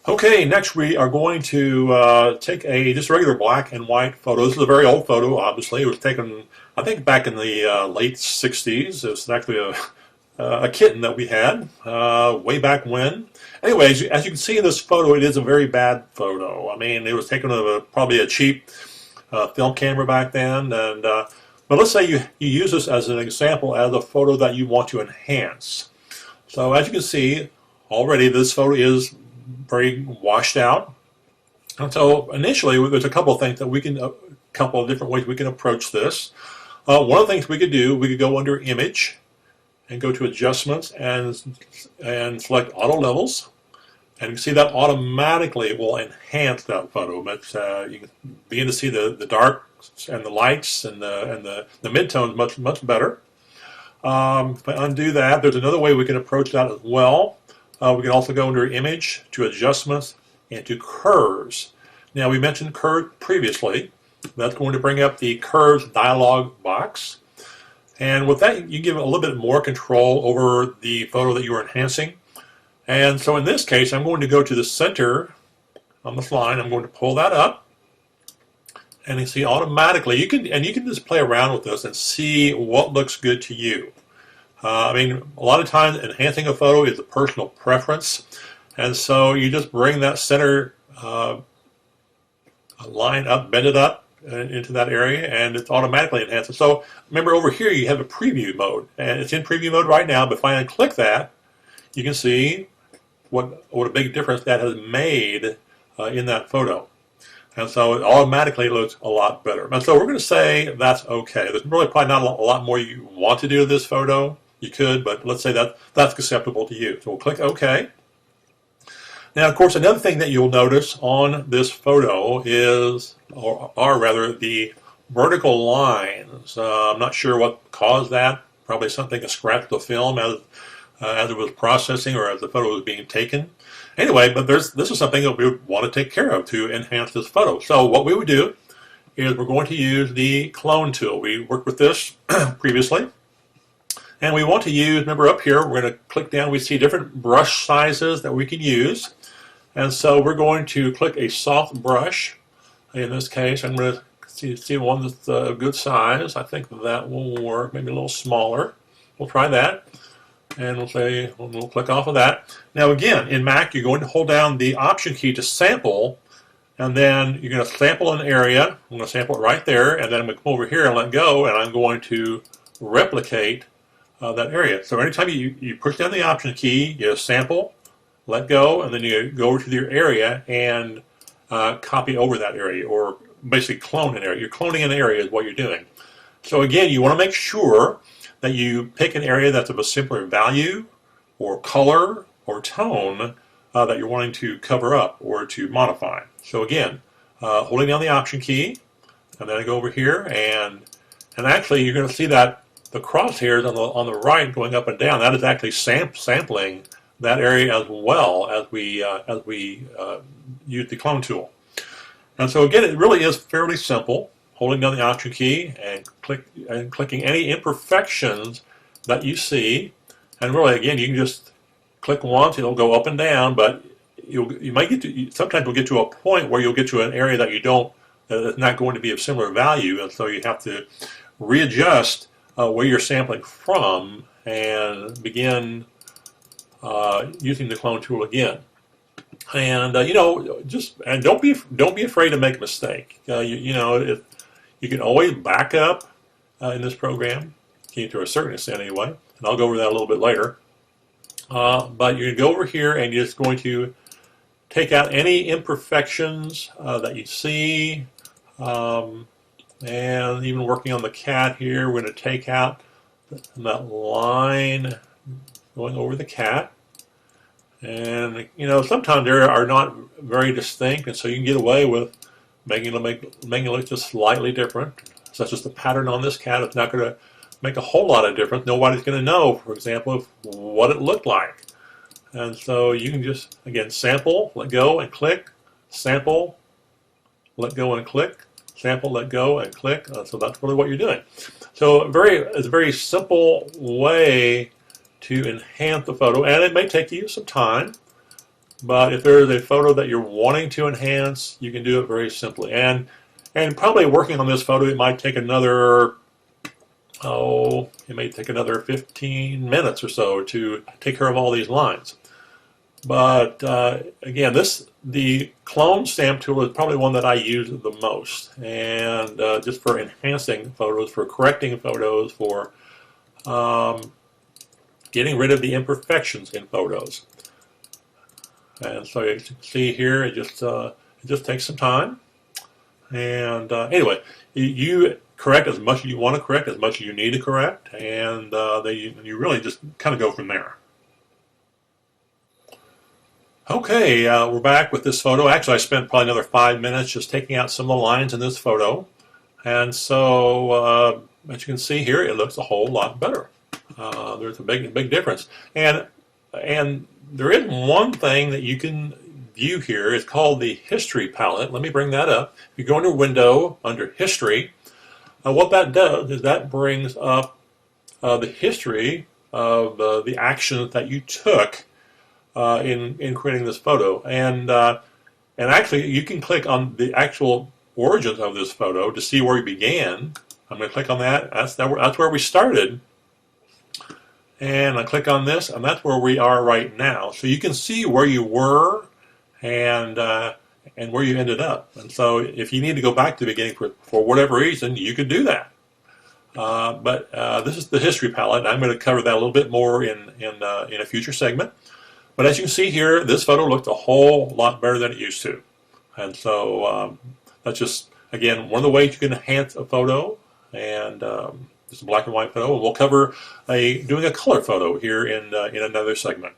Okay, next we are going to take a just regular black and white photo. This is a very old photo, obviously. It was taken, I think, back in the late 60s. It's actually a kitten that we had way back when. Anyway, as you can see in this photo, it is a very bad photo. I mean, it was taken with probably a cheap film camera back then. And but let's say you use this as an example as a photo that you want to enhance. So as you can see, already this photo is very washed out. And so initially, there's a couple of things that we can, a couple of different ways we can approach this. One of the things we could do, we could go under Image and go to Adjustments and select Auto Levels. And you can see that automatically will enhance that photo. But you can begin to see the darks and the lights and the midtones much better. If I undo that, there's another way we can approach that as well. We can also go under Image to Adjustments and to Curves. Now we mentioned Curve previously. That's going to bring up the Curves dialog box. And with that, you give it a little bit more control over the photo that you're enhancing. And so in this case, I'm going to go to the center on this line. I'm going to pull that up. And you see automatically, you can just play around with this and see what looks good to you. I mean, a lot of times enhancing a photo is a personal preference, and so you just bring that center line up, bend it up into that area, and it's automatically enhanced. So remember, over here you have a preview mode, and it's in preview mode right now. But if I click that, you can see what a big difference that has made in that photo. And so it automatically looks a lot better. And so we're going to say that's okay. There's really probably not a lot more you want to do to this photo. You could, but let's say that's acceptable to you. So we'll click OK. Now, of course, another thing that you'll notice on this photo is, or rather, the vertical lines. I'm not sure what caused that. Probably something that scratched the film as it was processing or as the photo was being taken. Anyway, but this is something that we would want to take care of to enhance this photo. So what we would do is we're going to use the clone tool. We worked with this previously. And we want to use, remember up here, we're going to click down, we see different brush sizes that we can use. And so we're going to click a soft brush. In this case, I'm going to see one that's a good size. I think that will work, maybe a little smaller. We'll try that. And we'll click off of that. Now again, in Mac, you're going to hold down the Option key to sample, and then you're going to sample an area. I'm going to sample it right there, and then I'm going to come over here and let go, and I'm going to replicate that area. So anytime you push down the Option key, you sample, let go, and then you go over to your area and copy over that area, or basically clone an area. You're cloning an area is what you're doing. So again, you want to make sure that you pick an area that's of a simpler value or color or tone that you're wanting to cover up or to modify. So again, holding down the Option key, and then I go over here, and actually you're going to see that the crosshairs on the right going up and down, that is actually sampling that area as well as we use the clone tool. And so again, it really is fairly simple. Holding down the Option key and clicking any imperfections that you see, and really again you can just click once, it'll go up and down, but you might get to, sometimes you'll get to a point where you'll get to an area that that's not going to be of similar value, and so you have to readjust where you're sampling from and begin using the clone tool again. And don't be afraid to make a mistake. You can always back up in this program, to a certain extent anyway, and I'll go over that a little bit later. But you're going to go over here and you're just going to take out any imperfections that you see. And even working on the cat here, we're going to take out that line going over the cat. And sometimes they are not very distinct, and so you can get away with making it look just slightly different, such as the pattern on this cat. It's not going to make a whole lot of difference. Nobody's going to know, for example, what it looked like. And so you can just, again, sample, let go, and click, sample, let go, and click, sample, let go, and click. So that's really what you're doing. So it's a very simple way to enhance the photo, and it may take you some time. But if there is a photo that you're wanting to enhance, you can do it very simply. And probably working on this photo, it might take another, it may take another 15 minutes or so to take care of all these lines. But again, the clone stamp tool is probably one that I use the most, and just for enhancing photos, for correcting photos, for getting rid of the imperfections in photos. And so you can see here, it just takes some time. And anyway, you correct as much as you want to correct, as much as you need to correct, and you really just kind of go from there. Okay, we're back with this photo. Actually, I spent probably another 5 minutes just taking out some of the lines in this photo. And so, as you can see here, it looks a whole lot better. There's a big difference. And there is one thing that you can view here. It's called the History palette. Let me bring that up. If you go into Window, under History, what that does is that brings up the history of the actions that you took in creating this photo. And actually, you can click on the actual origins of this photo to see where we began. I'm going to click on that. That's where we started. And I click on this, and that's where we are right now. So you can see where you were and where you ended up. And so if you need to go back to the beginning for whatever reason, you can do that. But this is the History palette. I'm going to cover that a little bit more in a future segment. But as you can see here, this photo looked a whole lot better than it used to. And so that's just, again, one of the ways you can enhance a photo. And this is a black and white photo. And we'll cover doing a color photo here in another segment.